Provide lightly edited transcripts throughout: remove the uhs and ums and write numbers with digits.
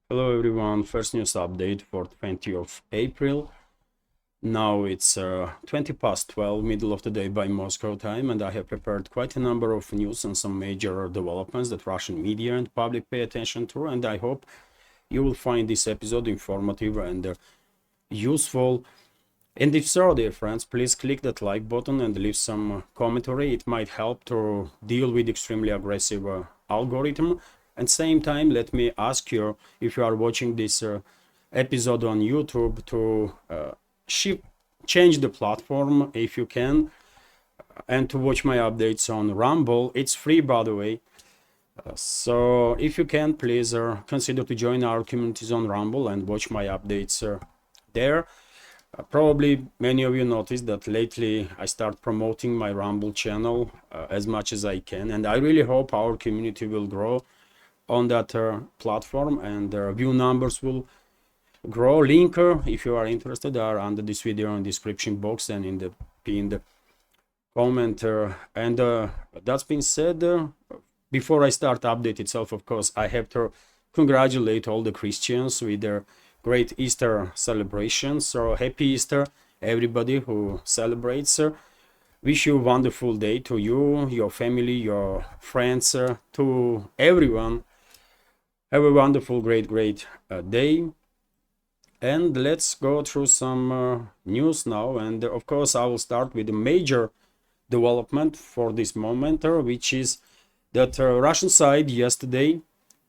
Hello everyone, first news update for 20th of April. Now it's 20 past 12, middle of the day by Moscow time, and I have prepared quite a number of news and some major developments that Russian media and public pay attention to, and I hope you will find this episode informative and useful. And if so, dear friends, please click that like button and leave some commentary. It might help to deal with extremely aggressive algorithm. And same time, let me ask you, if you are watching this episode on YouTube, to change the platform if you can, and to watch my updates on Rumble. It's free, by the way. So if you can, please consider to join our communities on Rumble and watch my updates there. Probably many of you noticed that lately I start promoting my Rumble channel as much as I can, and I really hope our community will grow on that platform and view numbers will grow. Link, if you are interested, are under this video in description box and in the pinned comment. And that's been said, before I start update itself, of course, I have to congratulate all the Christians with their great Easter celebrations. So happy Easter, everybody who celebrates. Wish you a wonderful day to you, your family, your friends, to everyone. Have a wonderful, great day. And let's go through some news now. And of course, I will start with a major development for this moment, which is that Russian side yesterday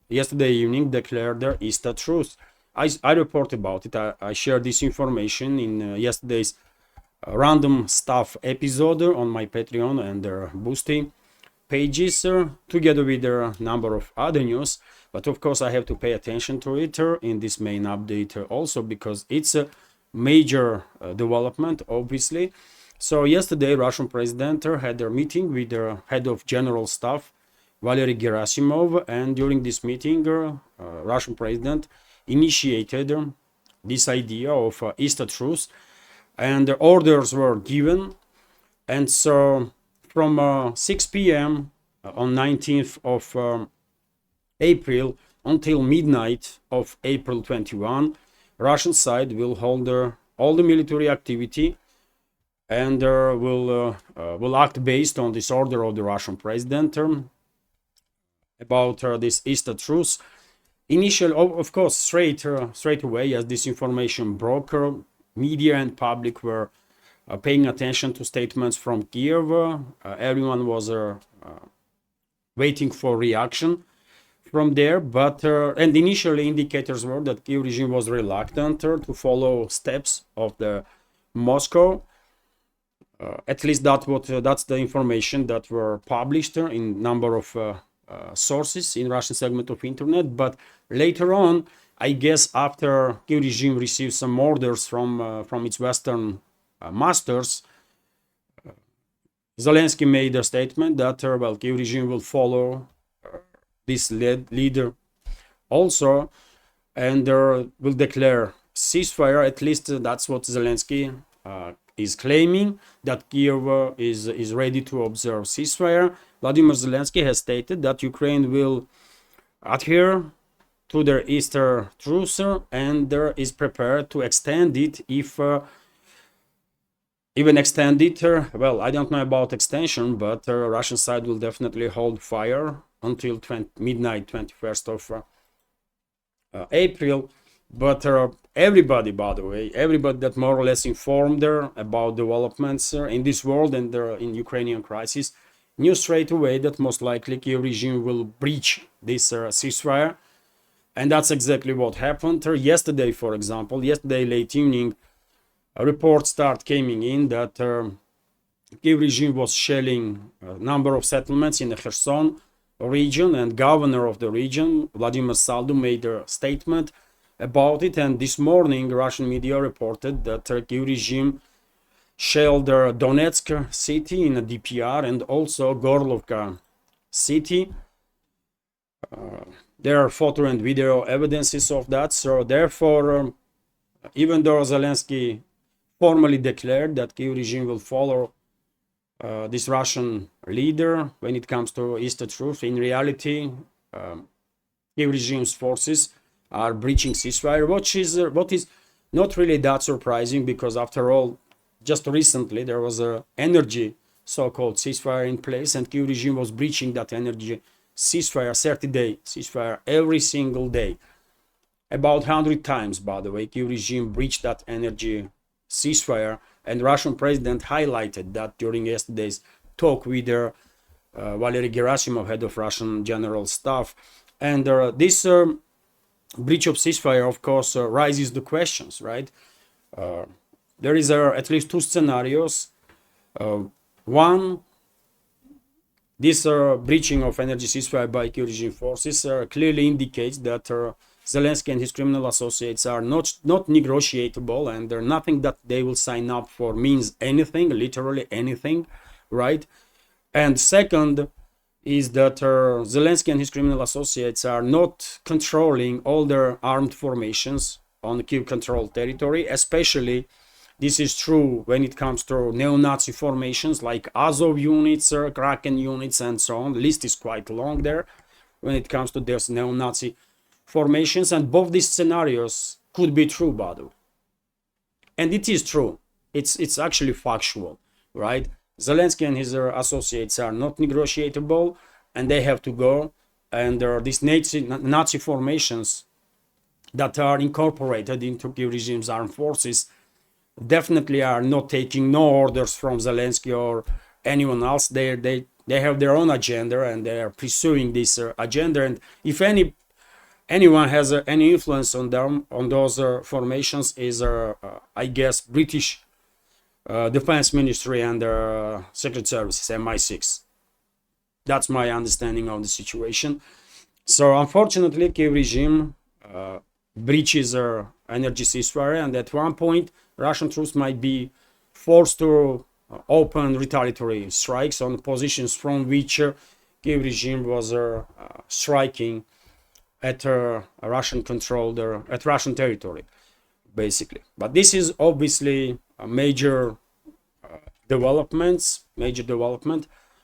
evening declared their Easter truce. I report about it. I shared this information in yesterday's random stuff episode on my Patreon and Boosty pages, together with a number of other news. But of course, I have to pay attention to it in this main update also, because it's a major development, obviously. So yesterday, Russian president had a meeting with the head of general staff, Valery Gerasimov, and during this meeting, Russian president initiated this idea of Easter truce, and the orders were given. And so from 6 p.m. on 19th of April until midnight of April 21, Russian side will hold all the military activity and will act based on this order of the Russian president about this Easter truce. Initially, of course, straight away, as this information broke, media and public were paying attention to statements from Kiev. Everyone was waiting for reaction from there, but and initially indicators were that Kiev regime was reluctant to follow steps of the Moscow. At least that's the information that were published in number of sources in Russian segment of internet. But later on, I guess after Kiev regime received some orders from its Western masters, Zelensky made a statement that well, Kiev regime will follow this leader also, and will declare ceasefire. At least that's what Zelensky is claiming, that Kiev is ready to observe ceasefire. Vladimir Zelensky has stated that Ukraine will adhere to their Easter truce and is prepared to extend it if even extend it. Well, I don't know about extension, but Russian side will definitely hold fire until midnight 21st of April. But everybody, by the way, everybody that more or less informed about developments in this world and in Ukrainian crisis, knew straight away that most likely Kiev regime will breach this ceasefire. And that's exactly what happened. Yesterday, for example, yesterday late evening, a report came in that Kiev regime was shelling a number of settlements in the Kherson region, and governor of the region, Vladimir Saldo, made a statement about it. And this morning, Russian media reported that Kiev regime shelled Donetsk city in a DPR and also Gorlovka city. There are photo and video evidences of that. So therefore, even though Zelensky formally declared that Kiev regime will follow this Russian leader when it comes to Easter truce, in reality, Kiev regime's forces are breaching ceasefire, what is not really that surprising, because after all, just recently there was a energy so-called ceasefire in place, and Kyiv regime was breaching that energy ceasefire, 30-day ceasefire, every single day. About 100 times, by the way, Kyiv regime breached that energy ceasefire, and Russian president highlighted that during yesterday's talk with Valery Gerasimov, head of Russian General Staff. And this breach of ceasefire, of course, raises the questions, right? There is at least two scenarios. One, this breaching of energy ceasefire by Kyiv regime forces clearly indicates that Zelensky and his criminal associates are not negotiable, and nothing that they will sign up for means anything, literally anything, right? And second is that Zelensky and his criminal associates are not controlling all their armed formations on Kyiv-controlled territory. Especially, this is true when it comes to neo-Nazi formations like Azov units, Kraken units, and so on. The list is quite long there when it comes to those neo-Nazi formations, and both these scenarios could be true, by the way. And it is true. It's actually factual, right? Zelensky and his associates are not negotiable, and they have to go. And there are these Nazi formations that are incorporated into Kyiv regime's armed forces definitely are not taking no orders from Zelensky or anyone else. They have their own agenda, and they are pursuing this agenda. And if anyone has any influence on them, on those formations, is I guess British Defense Ministry and Secret Services, MI6. That's my understanding of the situation. So unfortunately, Kyiv regime breaches energy ceasefire, and at one point Russian troops might be forced to open retaliatory strikes on positions from which Kyiv regime was striking at Russian controlled at Russian territory, basically. But this is obviously a major development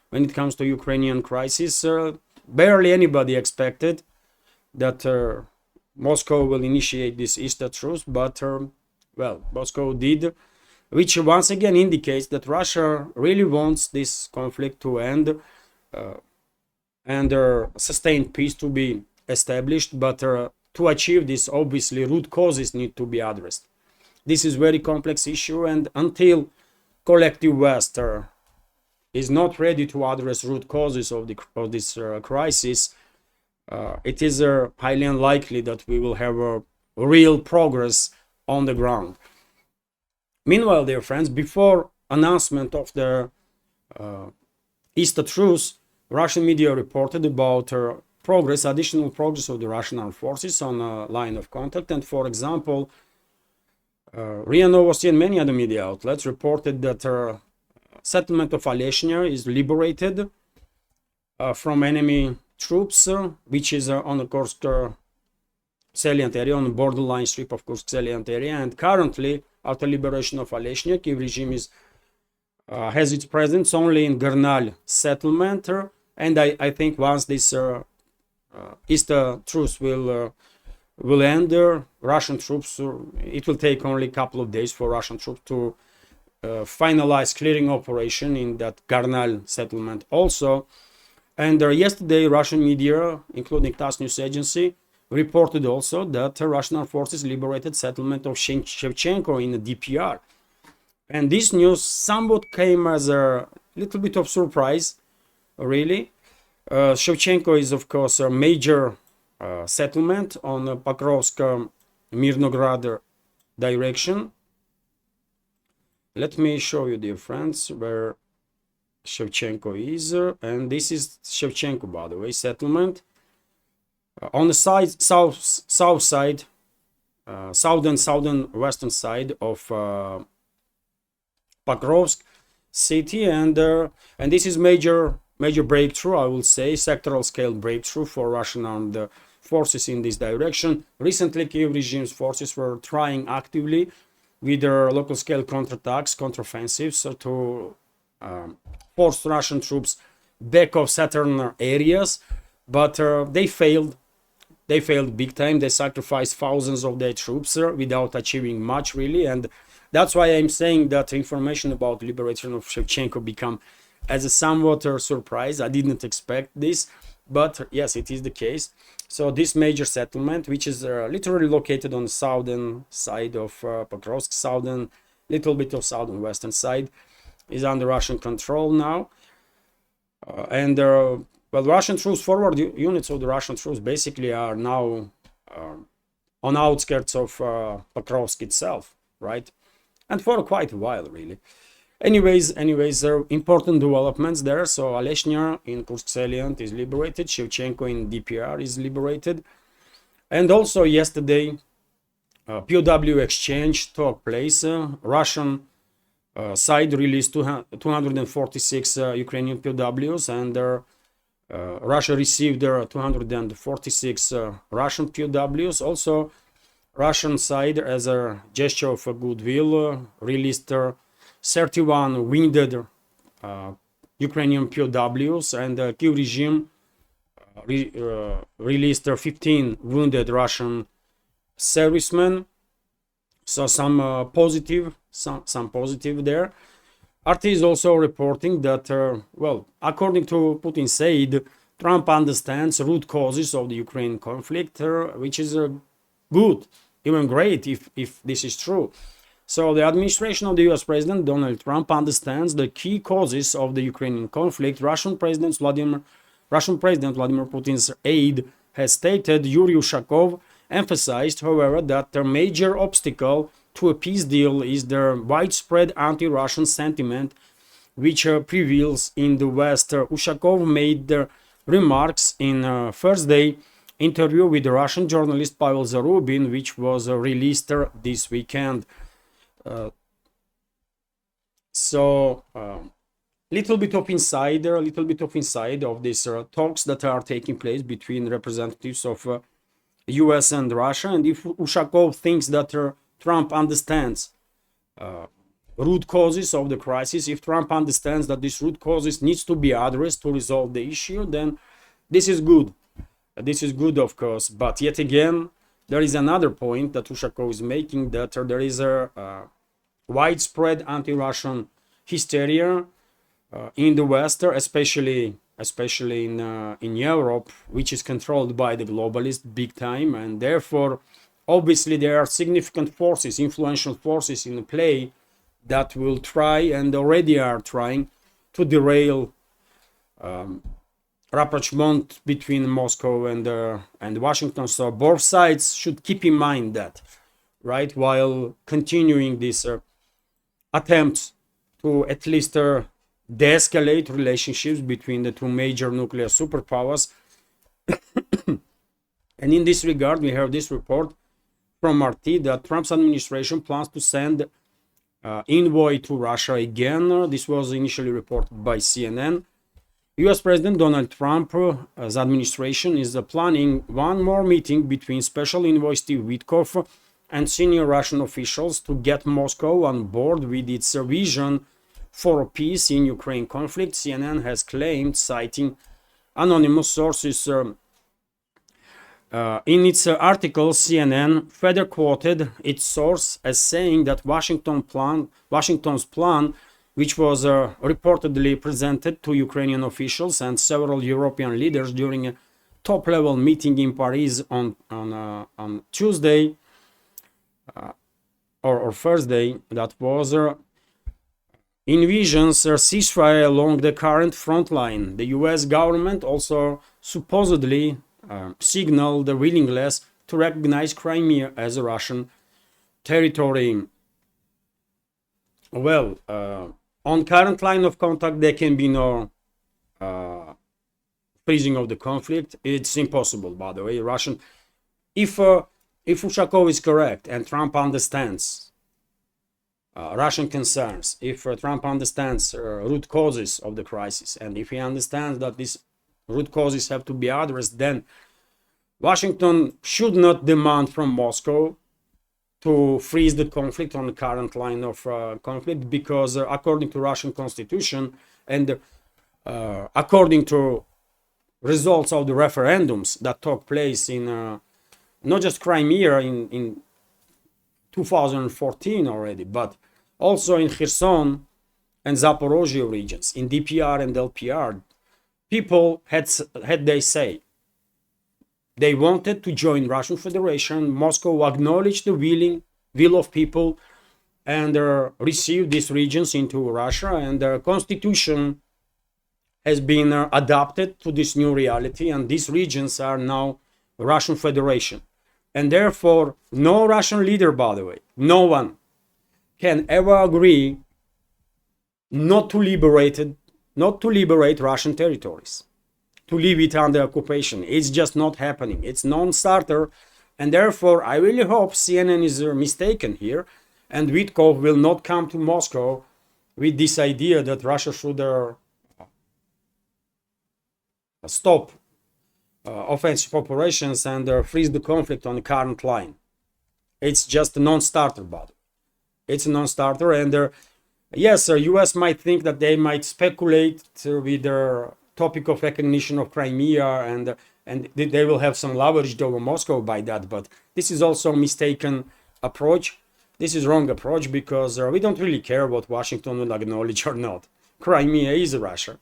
when it comes to Ukrainian crisis. Barely anybody expected that Moscow will initiate this Easter truce, but well, Moscow did, which once again indicates that Russia really wants this conflict to end and sustained peace to be established. But to achieve this, obviously, root causes need to be addressed. This is a very complex issue, and until collective West is not ready to address root causes of this crisis, it is highly unlikely that we will have a real progress on the ground. Meanwhile, dear friends, before announcement of the Easter truce, Russian media reported about additional progress of the Russian armed forces on a line of contact. And for example, RIA Novosti and many other media outlets reported that settlement of Aleshnya is liberated from enemy troops, which is on the Kursk salient area, on the borderline strip of Kursk salient area. And currently, after liberation of Aleshnya, Kyiv regime has its presence only in Gernal settlement. And I think once this Easter truce will end, Russian troops, it will take only a couple of days for Russian troops to finalize clearing operation in that Gernal settlement also. And yesterday, Russian media, including TASS news agency, reported also that Russian armed forces liberated settlement of Shevchenko in the DPR. And this news somewhat came as a little bit of surprise, really. Shevchenko is, of course, a major settlement on the Pokrovsk-Mirnograd direction. Let me show you, dear friends, where Shevchenko is. And this is Shevchenko, by the way, settlement. On the south side, southern western side of Pokrovsk city, and this is major breakthrough, I will say, sectoral scale breakthrough for Russian armed forces in this direction. Recently, Kyiv regime's forces were trying actively with their local scale counterattacks, counteroffensives, to force Russian troops back of southern areas, but they failed they failed big time. They sacrificed thousands of their troops without achieving much really, and that's why I'm saying that information about liberation of Shevchenko become as a somewhat surprise. I didn't expect this, but yes, it is the case. So this major settlement, which is literally located on the southern side of Pokrovsk, southern, little bit of southern western side, is under Russian control now. Well, Russian troops, forward units of the Russian troops basically are now on outskirts of Pokrovsk itself, right? And for quite a while, really. Anyways, there are important developments there. So Aleshnya in Kursk salient is liberated, Shevchenko in DPR is liberated, and also yesterday POW exchange took place. Russian side released 246 Ukrainian POWs, and Russia received 246 Russian POWs. Also, Russian side, as a gesture of goodwill, released 31 wounded Ukrainian POWs, and Kyiv regime released 15 wounded Russian servicemen. So some positive there. RT is also reporting that, well, according to Putin said, Trump understands root causes of the Ukraine conflict, which is good, even great if this is true. So the administration of the US President Donald Trump understands the key causes of the Ukrainian conflict. Russian President Vladimir Putin's aide has stated. Yuri Ushakov emphasized, however, that the major obstacle to a peace deal is the widespread anti-Russian sentiment which prevails in the West. Ushakov made the remarks in Thursday interview with the Russian journalist Pavel Zarubin, which was released this weekend. Little bit of insight of these talks that are taking place between representatives of US and Russia. And if Ushakov thinks that Trump understands root causes of the crisis, if Trump understands that this root causes needs to be addressed to resolve the issue, then this is good. This is good, of course. But yet again, there is another point that Ushakov is making, that there is a widespread anti-Russian hysteria in the West, especially in Europe, which is controlled by the globalists big time, and therefore, obviously, there are significant forces, influential forces in play that will try and already are trying to derail rapprochement between Moscow and Washington. So both sides should keep in mind that, right, while continuing this attempts to at least de-escalate relationships between the two major nuclear superpowers. And in this regard, we have this report from RT that Trump's administration plans to send invoy to Russia again. This was initially reported by CNN. US President Donald Trump's administration is planning one more meeting between Special Envoy Steve Witkoff and senior Russian officials to get Moscow on board with its vision for peace in Ukraine conflict, CNN has claimed, citing anonymous sources. In its article, CNN further quoted its source as saying that Washington's plan, which was reportedly presented to Ukrainian officials and several European leaders during a top-level meeting in Paris on Tuesday or Thursday, that was envisions a ceasefire along the current front line. The US government also supposedly signaled the willingness to recognize Crimea as a Russian territory. Well, on current line of contact, there can be no freezing of the conflict. It's impossible, by the way. If Ushakov is correct and Trump understands Russian concerns, if Trump understands root causes of the crisis, and if he understands that these root causes have to be addressed, then Washington should not demand from Moscow to freeze the conflict on the current line of conflict, because according to Russian constitution and according to results of the referendums that took place in not just Crimea in 2014 already, but also in Kherson and Zaporozhye regions, in DPR and LPR, people had their say. They wanted to join Russian Federation. Moscow acknowledged the will of people and received these regions into Russia, and the constitution has been adapted to this new reality, and these regions are now Russian Federation. And therefore, no Russian leader, by the way, no one can ever agree not to liberate Russian territories, to leave it under occupation. It's just not happening. It's non-starter, and therefore I really hope CNN is mistaken here, and Witkov will not come to Moscow with this idea that Russia should stop offensive operations and freeze the conflict on the current line. It's just a non-starter, but it's a non-starter, and yes, US might think that they might speculate with their topic of recognition of Crimea, and they will have some leverage over Moscow by that, but this is also a mistaken approach. This is wrong approach, because we don't really care what Washington will acknowledge or not. Crimea is Russia.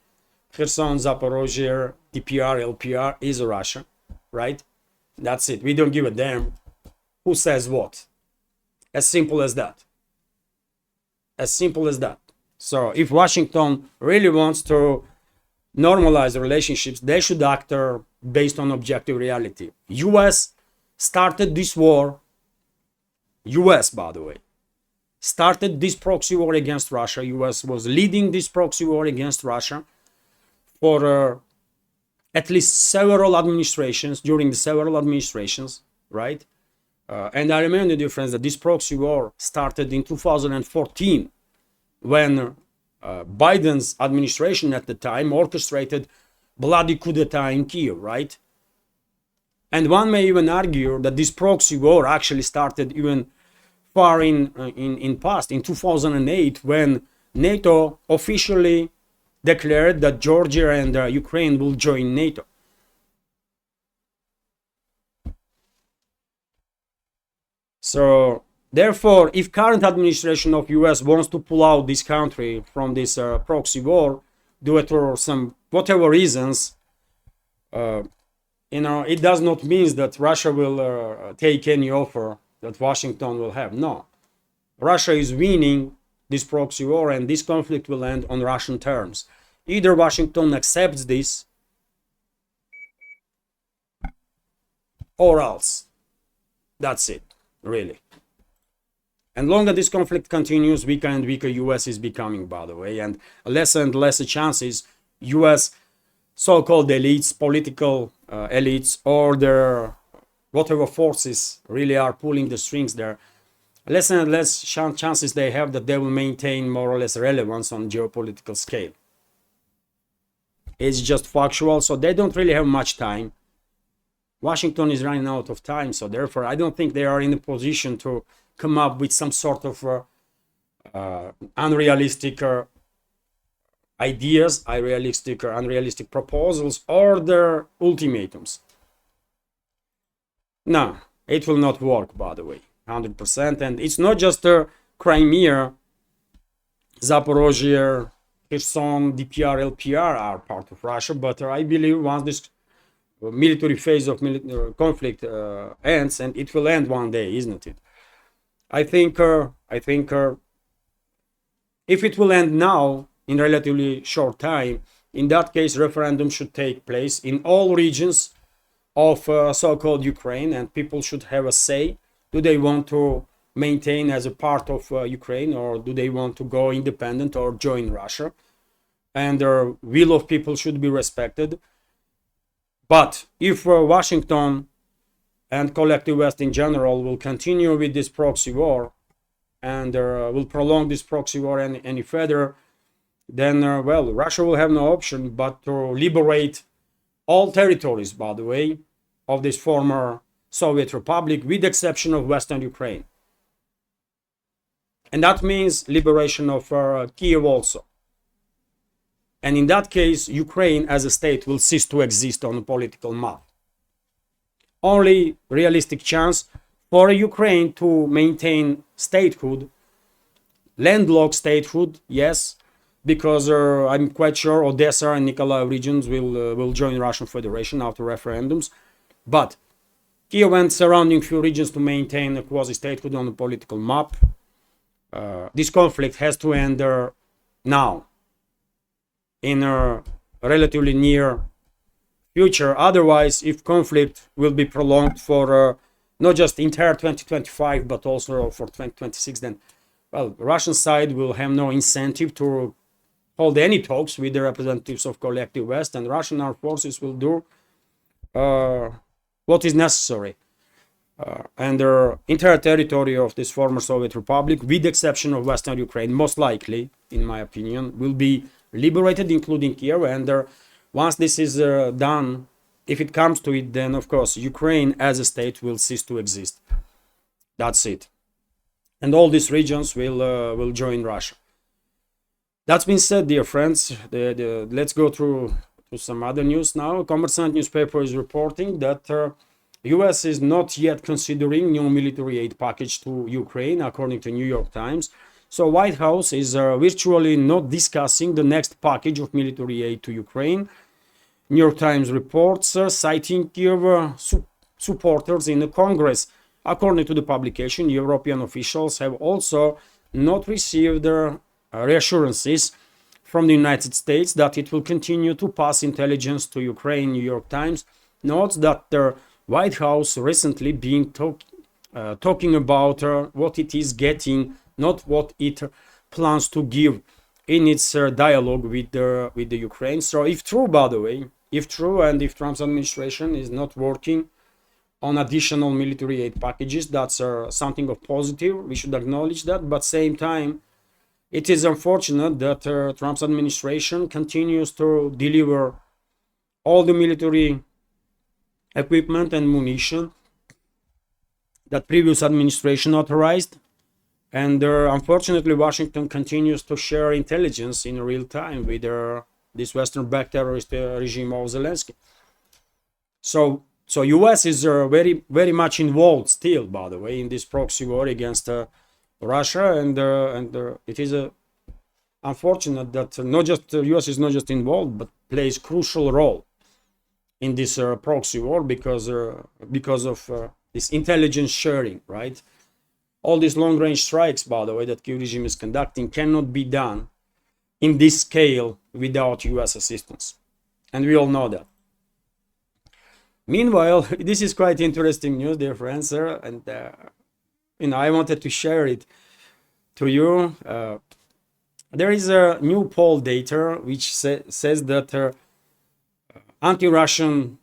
Kherson, Zaporozhye, DPR, LPR is Russia, right? That's it. We don't give a damn who says what. As simple as that. As simple as that. So if Washington really wants to normalize the relationships, they should act based on objective reality. US started this war. US, by the way, started this proxy war against Russia. US was leading this proxy war against Russia for at least several administrations, during the several administrations, right? And I remind you, friends, that this proxy war started in 2014 when Biden's administration at the time orchestrated bloody coup d'etat in Kiev, right? And one may even argue that this proxy war actually started even far in past, in 2008, when NATO officially declared that Georgia and Ukraine will join NATO. So therefore, if current administration of US wants to pull out this country from this proxy war due to some whatever reasons, it does not mean that Russia will take any offer that Washington will have. No, Russia is winning this proxy war, and this conflict will end on Russian terms. Either Washington accepts this, or else. That's it, really. And longer this conflict continues, weaker and weaker US is becoming, by the way, and less and less chances US so-called elites, political elites, or their whatever forces really are pulling the strings there, less and less chances they have that they will maintain more or less relevance on geopolitical scale. It's just factual, so they don't really have much time. Washington is running out of time, so therefore I don't think they are in a position to come up with some sort of unrealistic ideas, unrealistic proposals, or their ultimatums. No, it will not work, by the way, 100%. And it's not just Crimea, Zaporozhye, Kherson, DPR, LPR are part of Russia, but I believe once this military phase of conflict ends, and it will end one day, isn't it? I think if it will end now in relatively short time, in that case, referendum should take place in all regions of so-called Ukraine, and people should have a say. Do they want to maintain as a part of Ukraine, or do they want to go independent or join Russia? And the will of people should be respected. But if Washington and collective West in general will continue with this proxy war and will prolong this proxy war any further, then well, Russia will have no option but to liberate all territories, by the way, of this former Soviet Republic, with the exception of Western Ukraine. And that means liberation of Kiev also. And in that case, Ukraine as a state will cease to exist on the political map. Only realistic chance for Ukraine to maintain statehood, landlocked statehood, yes, because I'm quite sure Odessa and Nikolaev regions will join Russian Federation after referendums. But Kiev and surrounding few regions to maintain a quasi-statehood on the political map. This conflict has to end now, in a relatively near future. Otherwise, if conflict will be prolonged for not just entire 2025, but also for 2026, then, well, the Russian side will have no incentive to hold any talks with the representatives of collective West, and Russian armed forces will do what is necessary. And the entire territory of this former Soviet Republic, with the exception of Western Ukraine, most likely, in my opinion, will be liberated, including Kiev. And once this is done, if it comes to it, then of course Ukraine as a state will cease to exist. That's it. And all these regions will join Russia. That's been said, dear friends. Let's go through to some other news now. Kommersant newspaper is reporting that US is not yet considering new military aid package to Ukraine, according to New York Times. So White House is virtually not discussing the next package of military aid to Ukraine. New York Times reports, citing Kiev supporters in the Congress. According to the publication, European officials have also not received reassurances from the United States that it will continue to pass intelligence to Ukraine. New York Times notes that the White House recently been talking about what it is getting, not what it plans to give in its dialogue with the Ukraine. So if true, by the way, if true, and if Trump's administration is not working on additional military aid packages, that's something of positive. We should acknowledge that. But same time, it is unfortunate that Trump's administration continues to deliver all the military equipment and munition that previous administration authorized. And unfortunately, Washington continues to share intelligence in real time with this Western-backed terrorist regime of Zelensky. So US is very, very much involved still, by the way, in this proxy war against Russia, and it is unfortunate that not just US is not just involved, but plays crucial role in this proxy war because of this intelligence sharing, right? All these long-range strikes, by the way, that Kyiv regime is conducting cannot be done in this scale without US assistance, and we all know that. Meanwhile, this is quite interesting news, dear friends, and I wanted to share it to you. There is a new poll data which says that anti-Russian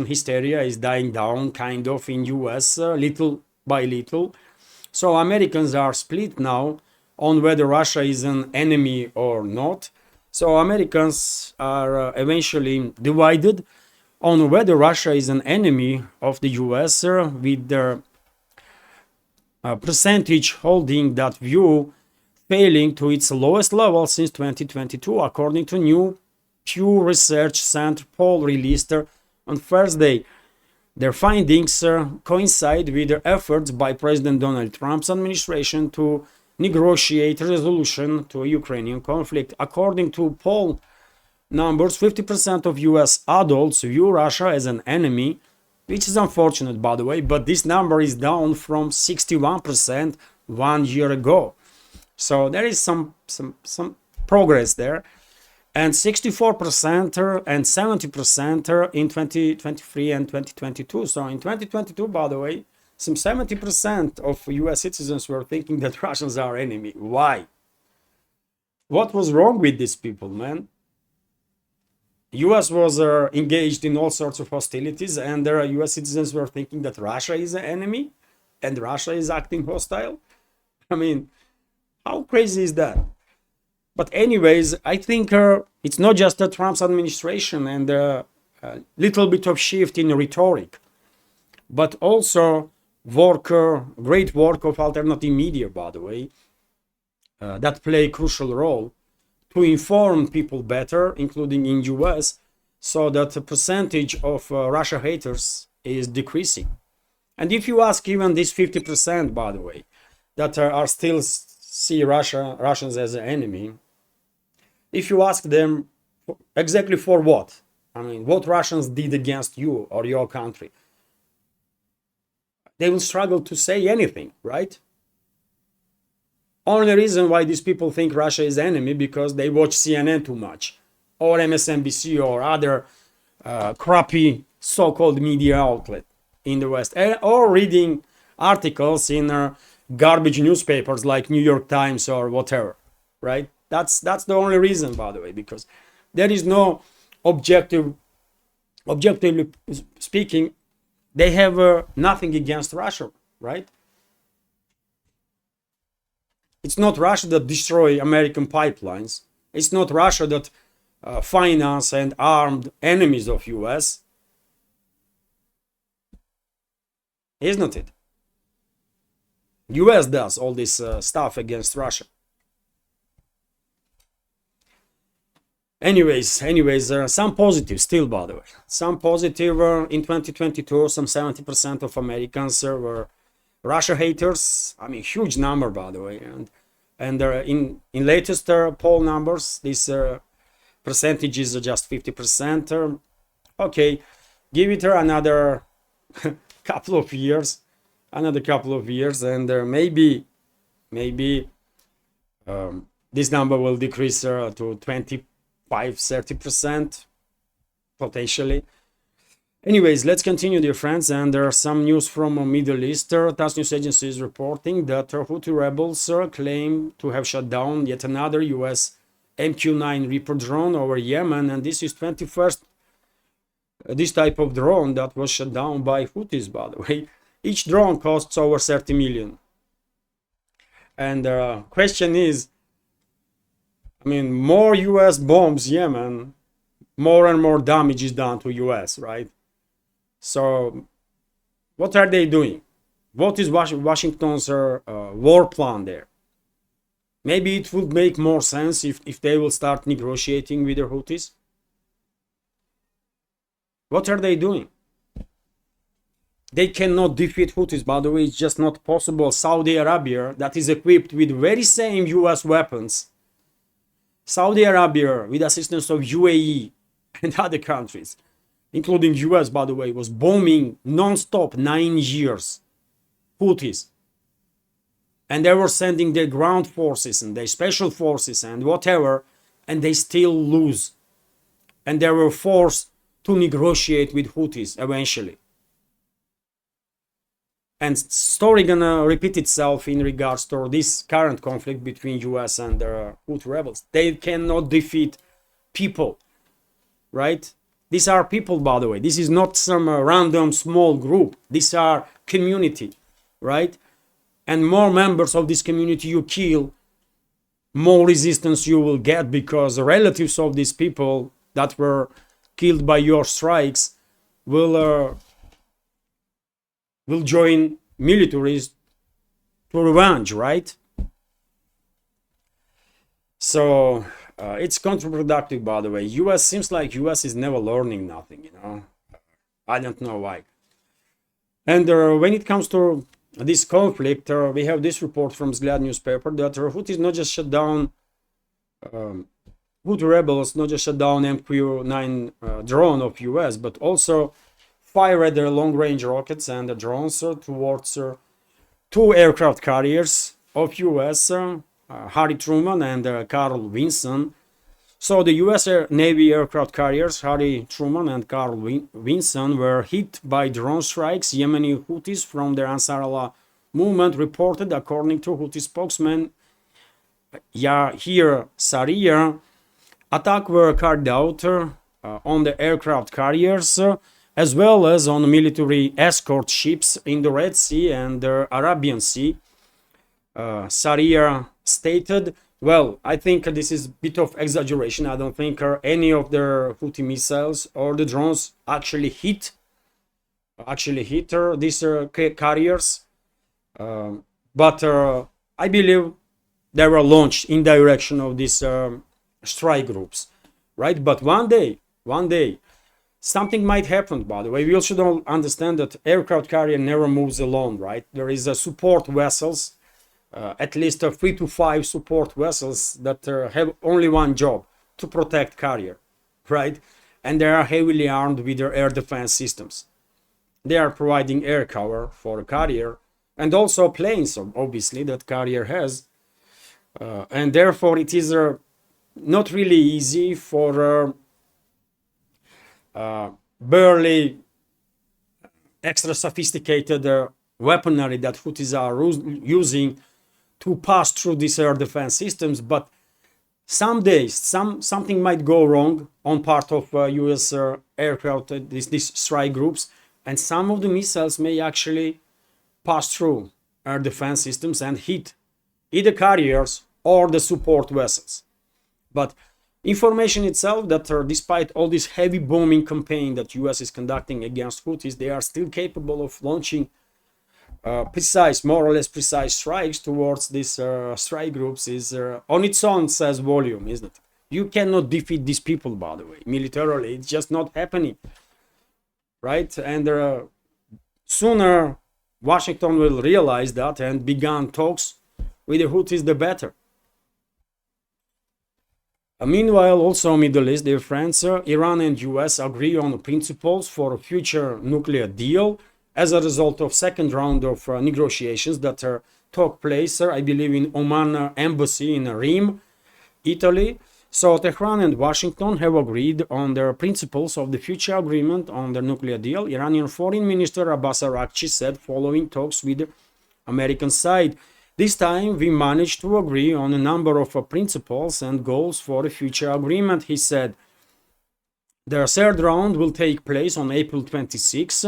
hysteria is dying down, kind of, in US, little by little. So Americans are split now on whether Russia is an enemy or not. So Americans are eventually divided on whether Russia is an enemy of the US, with their percentage holding that view failing to its lowest level since 2022, according to new Pew Research Center poll released on Thursday. Their findings coincide with the efforts by President Donald Trump's administration to negotiate a resolution to a Ukrainian conflict. According to poll numbers, 50% of US adults view Russia as an enemy, which is unfortunate, by the way, but this number is down from 61% 1 year ago. So there is some progress there. And 64% and 70% in 2023 and 2022. So in 2022, by the way, some 70% of US citizens were thinking that Russians are enemy. Why? What was wrong with these people, man? US was engaged in all sorts of hostilities, and there US citizens were thinking that Russia is an enemy and Russia is acting hostile. I mean, how crazy is that? But anyways, I think it's not just the Trump's administration and a little bit of shift in rhetoric, but also great work of alternative media, by the way, that play a crucial role to inform people better, including in US, so that the percentage of Russia haters is decreasing. And if you ask even this 50%, by the way, that are still see Russians as an enemy, if you ask them exactly for what, I mean, what Russians did against you or your country, they will struggle to say anything, right? Only reason why these people think Russia is enemy because they watch CNN too much, or MSNBC or other crappy so-called media outlet in the West, or reading articles in garbage newspapers like New York Times or whatever, right? That's the only reason, by the way, because there is no objectively speaking, they have nothing against Russia, right? It's not Russia that destroy American pipelines. It's not Russia that finance and armed enemies of US. Isn't it? US does all this stuff against Russia. Anyways, some positive still, by the way. Some positive in 2022, some 70% of Americans were Russia haters. I mean, huge number, by the way. And in latest poll numbers, this percentage is just 50%. Okay, give it another couple of years, and maybe this number will decrease to 25-30% potentially. Anyways, let's continue, dear friends, and there are some news from Middle East. TASS News Agency is reporting that Houthi rebels claim to have shot down yet another US MQ-9 Reaper drone over Yemen, and this is 21st this type of drone that was shot down by Houthis, by the way. Each drone costs over 30 million. And the question is, I mean, more US bombs Yemen, more and more damage is done to US, right? So what are they doing? What is Washington's war plan there? Maybe it would make more sense if they will start negotiating with the Houthis. What are they doing? They cannot defeat Houthis, by the way, it's just not possible. Saudi Arabia, that is equipped with very same US weapons. Saudi Arabia, with assistance of UAE and other countries, including US, by the way, was bombing non-stop 9 years Houthis. And they were sending their ground forces and their special forces and whatever, and they still lose. And they were forced to negotiate with Houthis eventually. And story gonna repeat itself in regards to this current conflict between US and the Houthi rebels. They cannot defeat people, right? These are people, by the way. This is not some random small group. These are community, right? And more members of this community you kill, more resistance you will get, because the relatives of these people that were killed by your strikes will join militaries to revenge, right? So it's counterproductive, by the way. US seems like US is never learning nothing, you know. I don't know why. And when it comes to this conflict, we have this report from Vzglyad newspaper that Houthis not just shut down Houthi rebels not just shut down MQ-9 drone of US, but also fired their long-range rockets and drones towards 2 aircraft carriers of US, Harry Truman and Carl Vinson. So the US Navy aircraft carriers Harry Truman and Carl Vinson were hit by drone strikes. Yemeni Houthis from their Ansar Allah movement reported, according to Houthi spokesman Yahir Saria. Attacks were carried out on the aircraft carriers as well as on military escort ships in the Red Sea and the Arabian Sea. Saria stated, well, I think this is a bit of exaggeration. I don't think any of the Houthi missiles or the drones actually hit these carriers. But I believe they were launched in direction of these strike groups, right? But one day, something might happen. By the way, we also don't understand that aircraft carrier never moves alone, right? There is a support vessels, at least 3 to 5 support vessels that have only one job: to protect carrier, right? And they are heavily armed with their air defense systems. They are providing air cover for a carrier, and also planes, obviously, that carrier has. And therefore, it is not really easy for barely extra sophisticated weaponry that Houthis are using to pass through these air defense systems. But some days, something might go wrong on part of US aircraft, these strike groups, and some of the missiles may actually pass through air defense systems and hit either carriers or the support vessels. But information itself that despite all this heavy bombing campaign that US is conducting against Houthis, they are still capable of launching more or less precise strikes towards these strike groups is on its own says volume, isn't it? You cannot defeat these people, by the way, militarily. It's just not happening, right? And sooner Washington will realize that and begin talks with the Houthis, the better. Meanwhile, also Middle East, dear friends, Iran and US agree on principles for a future nuclear deal as a result of second round of negotiations that took place, I believe, in Oman embassy in Rome, Italy. So Tehran and Washington have agreed on the principles of the future agreement on the nuclear deal. Iranian Foreign Minister Abbas Araghchi said following talks with the American side. This time we managed to agree on a number of principles and goals for a future agreement, he said. The third round will take place on April 26,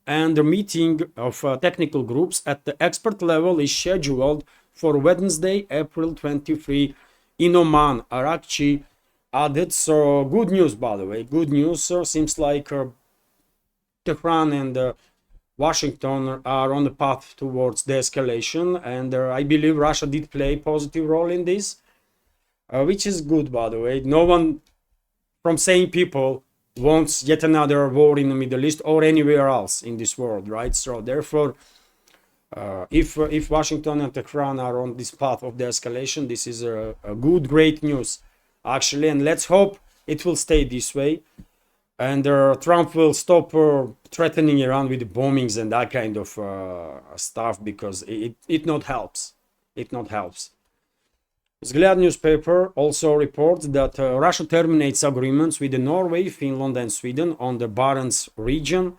and the meeting of technical groups at the expert level is scheduled for Wednesday, April 23 in Oman, Araghchi added. So good news, by the way, good news. Seems like Tehran and Washington are on the path towards de-escalation, and I believe Russia did play a positive role in this, which is good, by the way. No one from sane people wants yet another war in the Middle East or anywhere else in this world, right? So therefore, if Washington and Tehran are on this path of de-escalation, this is a great news, actually, and let's hope it will stay this way. And Trump will stop threatening Iran with the bombings and that kind of stuff, because it not helps. It not helps. Vzglyad newspaper also reports that Russia terminates agreements with Norway, Finland and Sweden on the Barents region.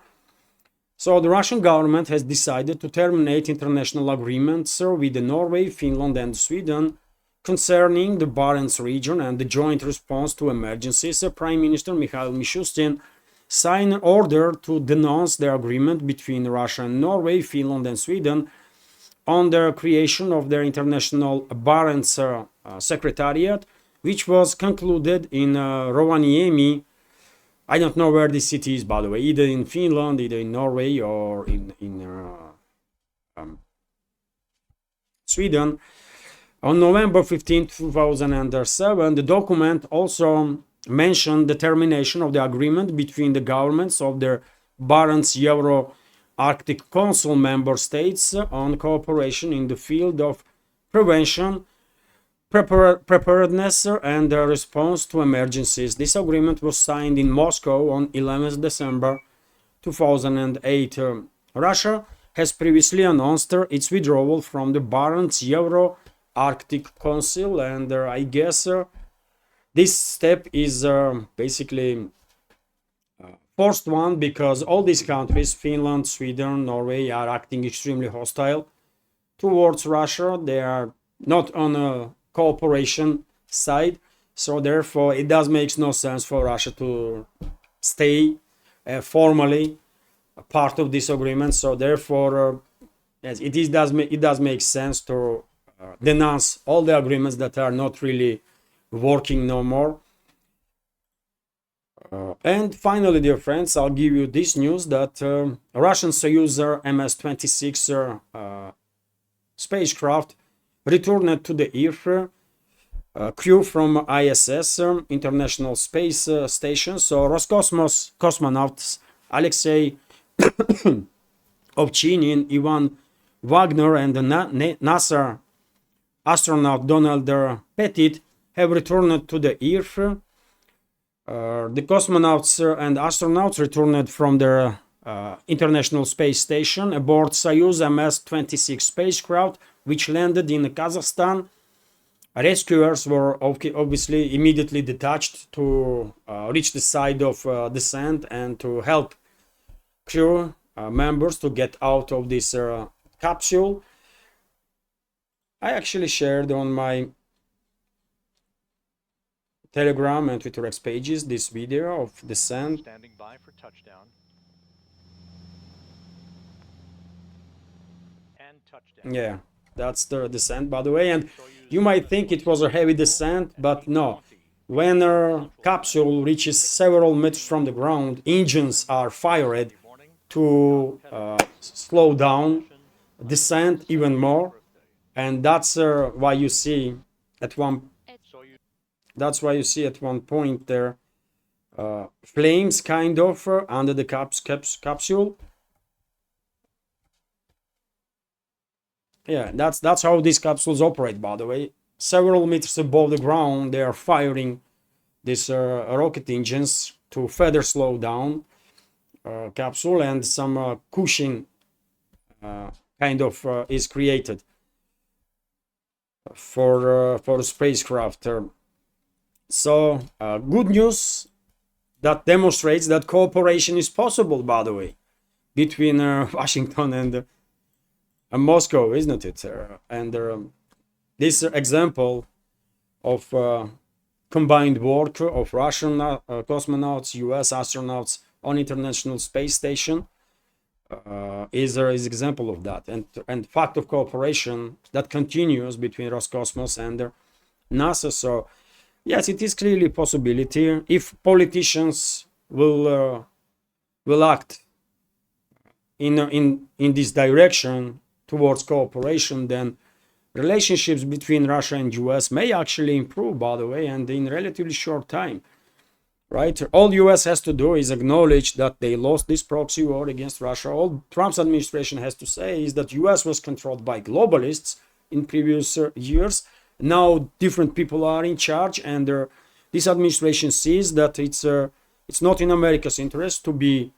So the Russian government has decided to terminate international agreements with Norway, Finland and Sweden concerning the Barents region and the joint response to emergencies. Prime Minister Mikhail Mishustin signed an order to denounce the agreement between Russia and Norway, Finland and Sweden on the creation of their international Barents Secretariat, which was concluded in Rovaniemi. I don't know where this city is, by the way, either in Finland, either in Norway or in Sweden. On November 15, 2007, the document also mentioned the termination of the agreement between the governments of the Barents Euro-Arctic Council member states on cooperation in the field of prevention, preparedness and response to emergencies. This agreement was signed in Moscow on 11 December 2008. Russia has previously announced its withdrawal from the Barents Euro-Arctic Council, and I guess this step is basically forced one, because all these countries, Finland, Sweden, Norway, are acting extremely hostile towards Russia. They are not on a cooperation side, so therefore it does make no sense for Russia to stay formally a part of this agreement. So therefore, yes, it does make sense to denounce all the agreements that are not really working no more. And finally, dear friends, I'll give you this news that Russian Soyuz MS-26 spacecraft returned to the Earth crew from ISS, International Space Station. So Roscosmos cosmonauts Alexei Ovchinin, Ivan Wagner, and the NASA astronaut Donald Pettit have returned to the Earth. The cosmonauts and astronauts returned from their International Space Station aboard Soyuz MS-26 spacecraft, which landed in Kazakhstan. Rescuers were obviously immediately detached to reach the site of descent and to help crew members to get out of this capsule. I actually shared on my Telegram and Twitter X pages this video of descent. Standing by for touchdown. And touchdown. Yeah, that's the descent, by the way. And you might think it was a heavy descent, but no. When a capsule reaches several meters from the ground, engines are fired to slow down descent even more, and that's why you see at one point there flames kind of under the capsule. Yeah, that's how these capsules operate, by the way. Several meters above the ground, they are firing these rocket engines to further slow down capsule, and some cushion kind of is created for the spacecraft. So good news that demonstrates that cooperation is possible, by the way, between Washington and Moscow, isn't it? And this example of combined work of Russian cosmonauts, US astronauts on International Space Station is an example of that, and fact of cooperation that continues between Roscosmos and NASA. So yes, it is clearly a possibility if politicians will act in this direction towards cooperation, then relationships between Russia and US may actually improve, by the way, and in relatively short time. Right? All US has to do is acknowledge that they lost this proxy war against Russia. All Trump's administration has to say is that US was controlled by globalists in previous years. Now different people are in charge, and this administration sees that it's not in America's interest to be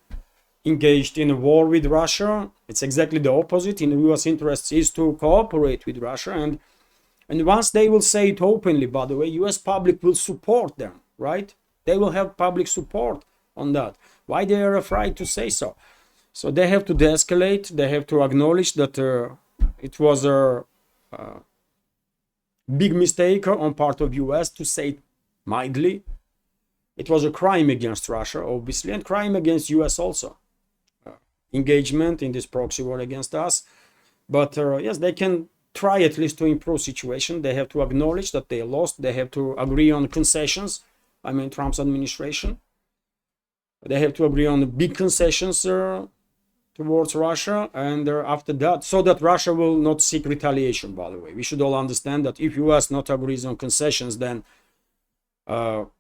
engaged in a war with Russia. It's exactly the opposite. In the US interests is to cooperate with Russia, and once they will say it openly, by the way, US public will support them, right? They will have public support on that. Why they are afraid to say so? So they have to de-escalate. They have to acknowledge that it was a big mistake on part of US, to say it mildly. It was a crime against Russia, obviously, and crime against US also. Engagement in this proxy war against us. But yes, they can try at least to improve situation. They have to acknowledge that they lost. They have to agree on concessions. I mean, Trump's administration. They have to agree on big concessions towards Russia, and after that, so that Russia will not seek retaliation, by the way. We should all understand that if US not agrees on concessions, then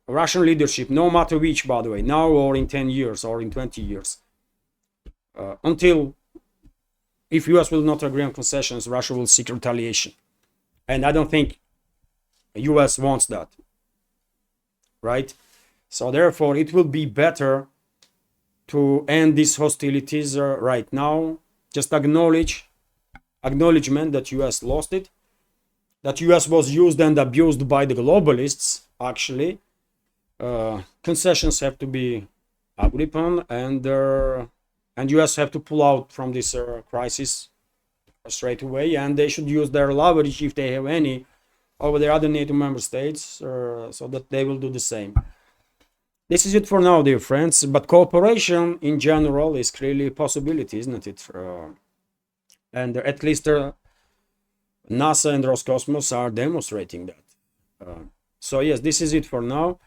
Russian leadership, no matter which, by the way, now or in 10 years or in 20 years, if US will not agree on concessions, Russia will seek retaliation. And I don't think US wants that. Right? So therefore, it will be better to end these hostilities right now. Just acknowledgement that US lost it, that US was used and abused by the globalists, actually. Concessions have to be agreed upon, and US have to pull out from this crisis straight away, and they should use their leverage, if they have any, over the other NATO member states, so that they will do the same. This is it for now, dear friends, but cooperation in general is clearly a possibility, isn't it? And at least NASA and Roscosmos are demonstrating that. So yes, this is it for now.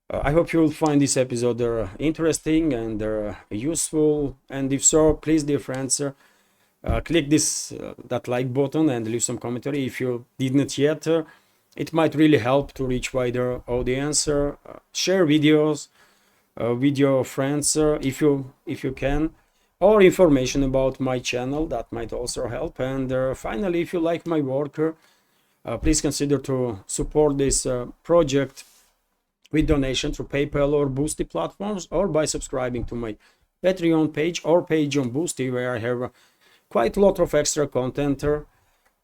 I hope you will find this episode interesting and useful, and if so, please, dear friends, click that like button and leave some commentary if you did not yet. it might really help to reach wider audience. Share videos with your friends if you can, or information about my channel, that might also help. And finally, if you like my work, please consider to support this project with donation through PayPal or Boosty platforms, or by subscribing to my Patreon page or page on Boosty, where I have quite a lot of extra content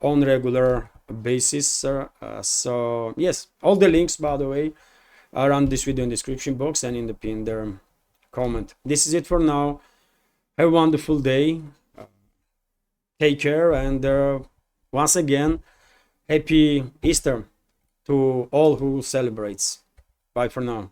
on regular basis. So yes, all the links, by the way, are on this video in the description box and in the pinned comment. This is it for now. Have a wonderful day. Take care, and once again, happy Easter to all who celebrates. Bye for now.